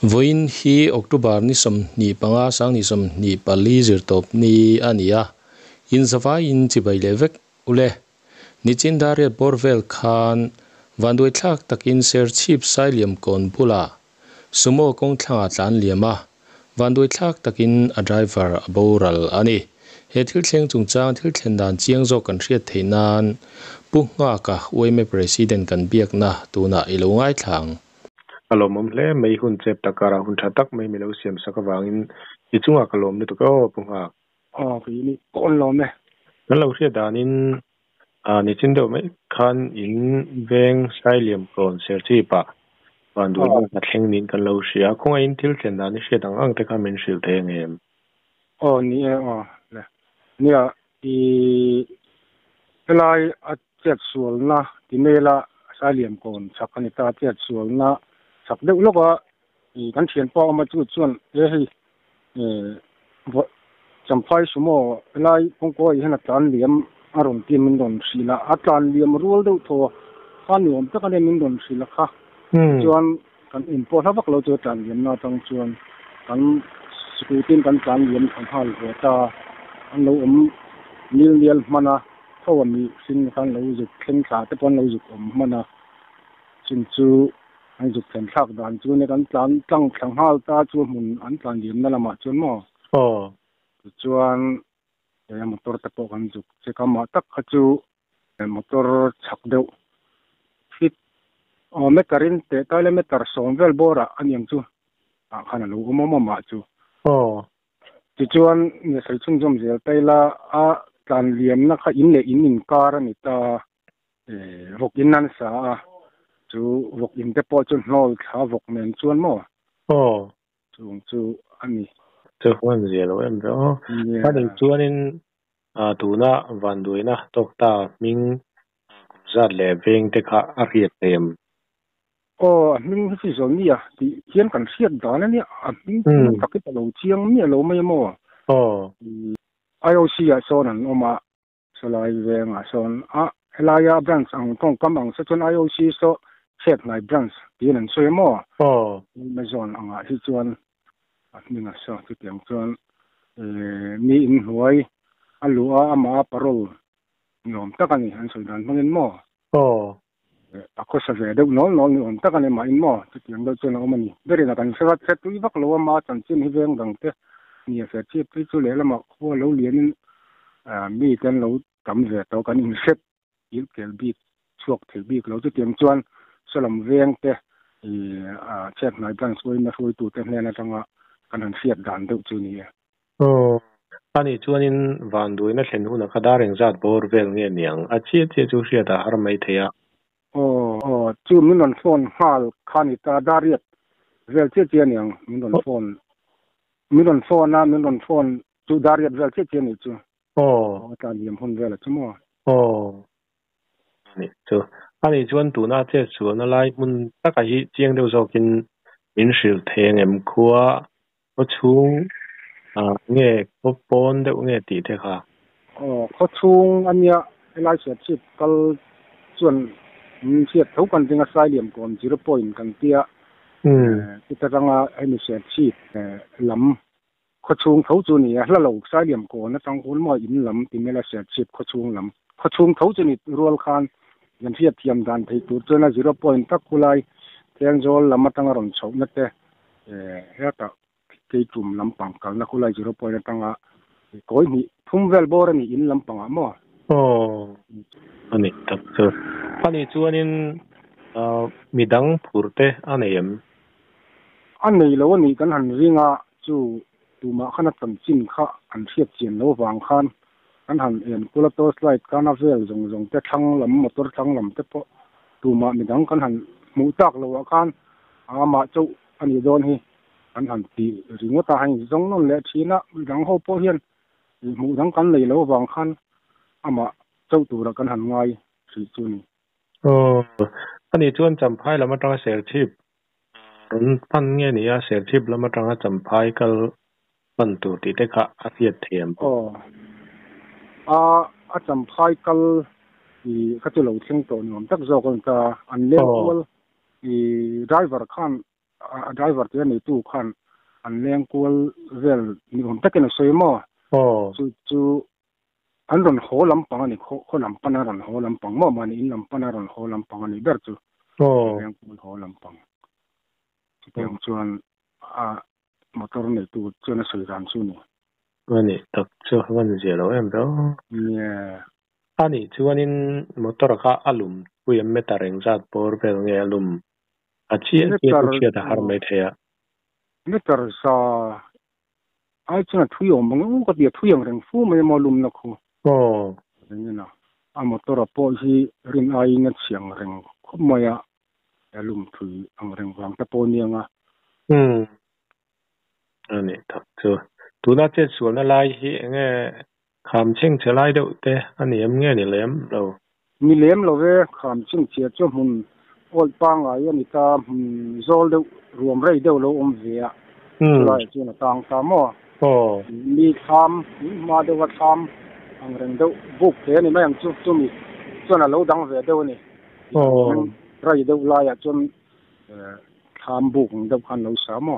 Voin hi October ni som ni panga sang ni som ni pali zirtop ni ania in zawa in chibai levek ule ni chindare borvel khan vandoi thlak takin ser chip sailiam kon pula sumo kong thanga tlan liama vandoi thlak takin a driver aboral ani he thil thleng chungchang thil thlendan chiang zo kan hriat theinan punga ka oime president kan biak na tuna ilungai thlang kalom hle mai hun chep takara hun thatak mai milo siam sakawangin ichunga kalom ni to ko punga ri ni kon lo me nalo hria danin ni chindo mai khan in veng sailiam kon serchi pa bandu na thleng nin kan lo hria khonga in thil thlen dan ni hria dang ang te kha men sil the ngem ni le nia i pelai a chet sual na ti mela sailiam kon sakani ta chet sual na sak de loka i kan thian pa ma chu chuan e hi champhai sumo pelai kongko i hana tan liam aron tim min don sila atlan liam rual do tho khan yom ta kan min don sila kha chuan kan import ha bak lo chu tan liam na tang chuan kan skutin kan tan liam kan hal ko ta an lo nil nial mana thawami sin kan lo ju thleng tha te pon lo ju mana chin chu an ju thleng thak dan chu ne kan tlang thlang hal ta chu mun an tlan liam na lama chuan mo chuan motor te po kan juk che kama tak khachu motor chak deuh fit me karin te kilometer somvel bora aniang chu khana lo ma chu chuan ne sai chung jom zel taila a tlan liam na kha in le in kar ani ta vok in nan sa chu vok in te po chu hnol tha vok men chuan mo chung chu ani te hwan zelo em ro ani chuanin tuna vanduina tokta ming zat le veng te kha a riat tem ming hi zo ni ti hian kan hriat dan ani ming takit lo chiang mi lo mai mo IOC a son an oma solai veng a son helaya branch ang tong kamang sa chon IOC so set nai branch tin an soi mo ma zon anga hi chuan minga so ti tiang chuan mi in huai alua ama parol nom takani an soi dan mangin mo ako sa ve nol ni om takani ma in mo ti tiang do chuan omani beri na kan sa set tu ibak lo ma chan chin hi veng dang te ni sa chi pri chu le lama ko lo lianin mi kan lo tam ve to kan in set il kel bi chuak thel bi lo chu tiang chuan salam veng te chet nai plan soi na soi tu te hna tanga kan han fiat dan deuh chu ni ani chuanin vanduina thlen huna khadareng zat bor vel nge niang a chi chu hria da har mai theya chu min on phone hal khani ta dariat vel che niang min on phone chu dariat vel che ni chu ta liam hun vel chu mo ani chuan tuna che chuan lai mun taka hi chiang deuh zokin min hril theng em khuwa o chung nge kopon deuh nge ti the kha kho chung ania elai se chip kal chuan min chiat tho kan tinga sai liam kon 0 point kan tia kita ranga ai se chi lam kho chung tho chu ni hla lo sai liam ko na tang hul mo in lam ti mela se chip kho chung tho chu ni rual khan yan fiat thiam dan thei tur chona 0 point tak kulai teng jol lama tanga ron chho na te heta ke tum lampang kal na kulai 0 point tanga koi ni thumvel bor ni in lampang mo ani tak so ani chuanin midang phurte anem anei lo ni kan han ringa chu tuma khana tam chin kha an thiat chen lo wang khan an han en kulato slide kana vel jong te thang lam motor thang lam te po tuma midang kan han mu tak lo khan ama chu ani don hi an han ti ringa ta han jong non le thina midang ho po hian mu dang kan lei lo wang khan ama chu tu ra kan han ngai si chu ni ani chuan champhai lama tanga ser chip run pan nge ni a ser chip lama tanga champhai kal pan tu ti te kha a fiat thiam a champhai kal i khachu lo thleng to nom tak zo kon ta an le wal i driver khan driver te ni tu khan an leng kual vel ni hom takin soi mo chu an ron ho lampang ani kho lampang ron ho lampang mo mani in lampang ron ho lampang ani ber chu leng kual ho lampang tiang chuan motor ni tu chuan soi ran chu ni ani tak chu han zero em do ani chuanin motor kha alum puim metareng zat por vel nge alum achi chia da har mai thaya metar sa ai chuna thuyo mong ko dia thuyang reng fu mai mo lum na khu ni na a motor po hi rin ai na chiang reng khom maya alum thui ang reng wang ta po nianga ani tak chu tuna che sual na lai hi nge kham cheng chelai deuh te ani em nge ni lem lo mi lem lo ve kham cheng che chu mun ol pang ai ani ta zol deuh ruam rei deuh lo om ve a lai chu na tang ta mo mi kham ma de wa kham ang reng deuh buk te ni mai ang chu mi chu na lo dang ve deuh ni rei deuh lai a chun kham buk deuh khan lo sa mo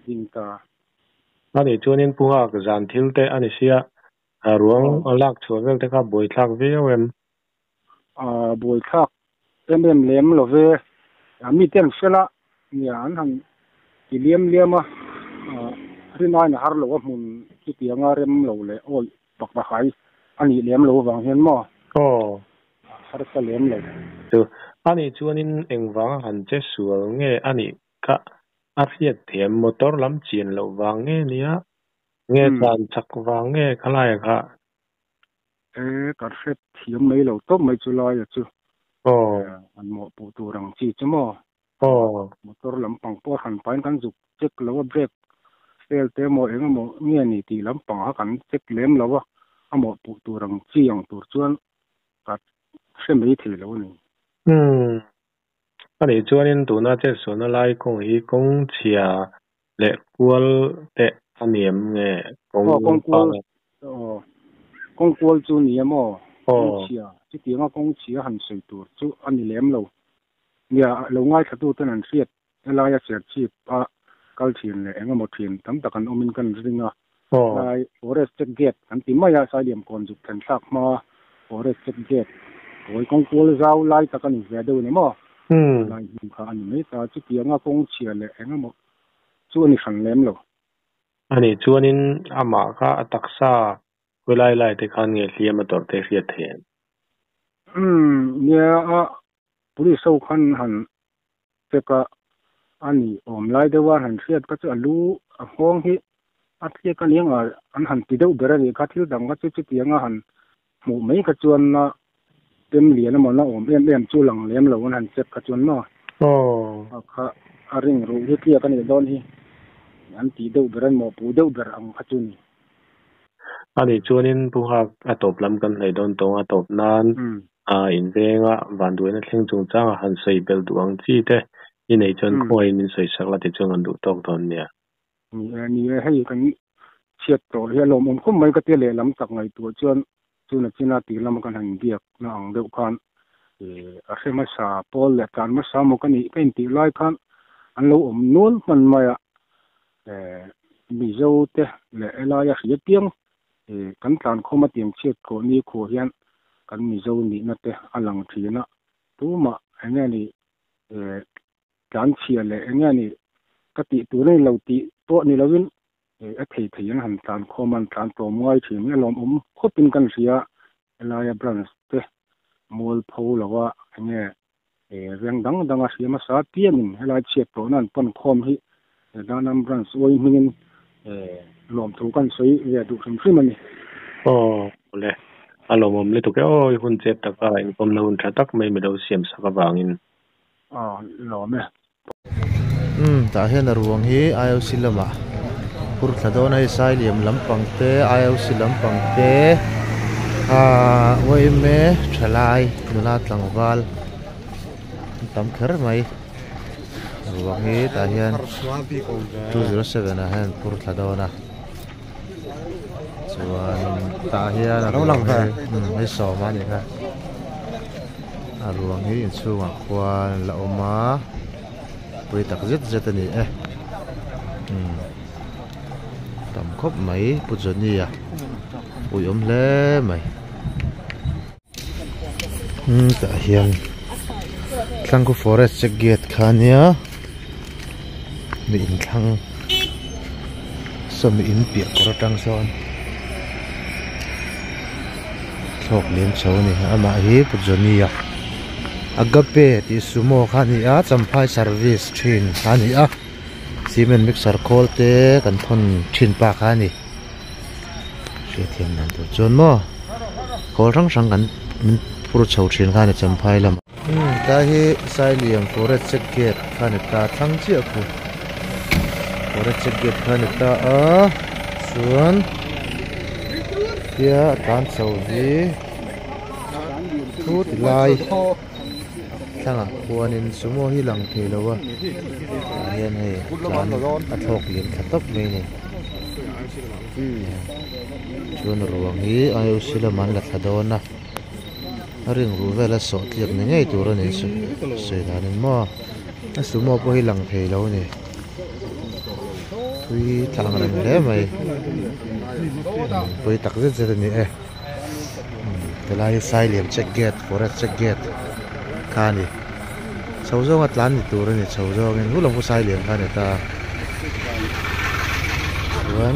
ding ta ani chuanin punga ka zan thil te ani sia ruang alak chuavel te ka boi thak ve em boi thak em lem lo ve mi ten fela ni an han ki liam a rinai na har lo mun ki tianga rem lo le oi bak ba khai ani lem lo wang hen mo har ka lem lo chu ani chuanin engwang han che sual nge ani ka ariat thiam motor lam chin lo wang nge nia nge chan chak wang nge khalai kha ka set thiam mai lo to mai chu lai chu an mo pu tu rang chi chu mo motor lam pang po han pain kan juk check lo brake fail te mo eng mo nge ni ti lam pang ha kan check lem lo wa amo pu tu rang chi yang tur chuan ka se mai thi lo ni ani chuanin tuna che sona lai kong hi kong chia le kual te aniam nge kong kual chu ni mo chia chi tianga kong chia han sei tur chu ani lem lo nia lo ngai thatu tan an riat elaya cher chi pa kal thin le enga mo thin tam takan omin kan ringa lai forest gate an ti maya sa liam kon juk than thak ma forest gate oi kong kual zau lai takan ve do ni mo lai kha ani me ta chi tianga kong chia le enga mo chu ani khan lem lo ani chuanin ama kha ataksa lai te khan nge hliam tor te hriat the nia a police so khan han teka ani om lai de war han hriat ka chu alu a hong hi a thia ka ning an han ti deuh bera ni kha thil dang ka chu tianga han mu mai ka chuan na tem lian mo na om em chu lang lem lo han chep ka chuan no kha a ring ru hi thia ka ni don hi an ti deuh beran mo pu deuh ber ang kha chu ni ani chuanin puha atop lam kan hlei don tong atop nan in venga van duina thleng chung changa han sei bel duang chi te i nei chon khoi min sei sakla te chung an du tok don nia ni hei kan chiat to he lom khum mai ka te le lam tak ngai tu chuan chuna china ti lam kan han biak na ang deuh khan a sema sa pol le kan ma sa mo kan ni pen ti lai khan an lo nul man maya mi zo te le elaya hria tiang kan tlan khoma tiang chet ko ni kho hian kan mi zo ni na te alang thina tu ma anga ni kan chia le anga ni ka ti tu nei lo ti to ni lovin a thei han tlan khoman tlan to moi thim ne lom khopin kan ria elaya branch te mol pho lawa anga reng dang a siama sa tiamin helai chet to nan pon khom hi danam branch oi mingin lom thu kan soi ya du khum mani le alomom le to ke oi hun chet ta ka in kom na hun tha tak mai me do siam sa ka wangin lo me ta hian ruang hi IOC lama pur thadona hi sai liam lampang te IOC lampang te wai me thalai nuna tlangwal tam kher mai ruang hi ta hian 207 a hian pur thadona chuan ta hian ro lang ha mai so ma ni ha ruang hi in chunga khuan la oma pui tak zet ani tam khop mai pu joni ya ui hle mai ta hian tlang ko forest check gate khania mi in thlang so mi in pi ko tang son thok lem chho ni ama hi pu joni ya agape ti sumo khani a champhai service thin khani a cement mixer kholte kan thon thin pa khani she thiam nan to chon mo kol rang kan puro chho thin khani champhai lam ta hi sai liam forest check gate khani ta thang chi a khu forest check gate khani ta a suan ya tan chho hi thu ti lai thanga huanin sumo hi lang theilowa hian hei tlan a thok lem thatap mai ni chuan ruang hi ayo silaman la thadona aring ruvela so tliak ni ngei tur ani seidanin mo a sumo po hi lang theilo ni thui tlang ran le mai poi tak zet ani telai sai lem check gate forest check gate khani chawzong atlan ni tur ani chawzong in hulang ko sai lem khani ta wan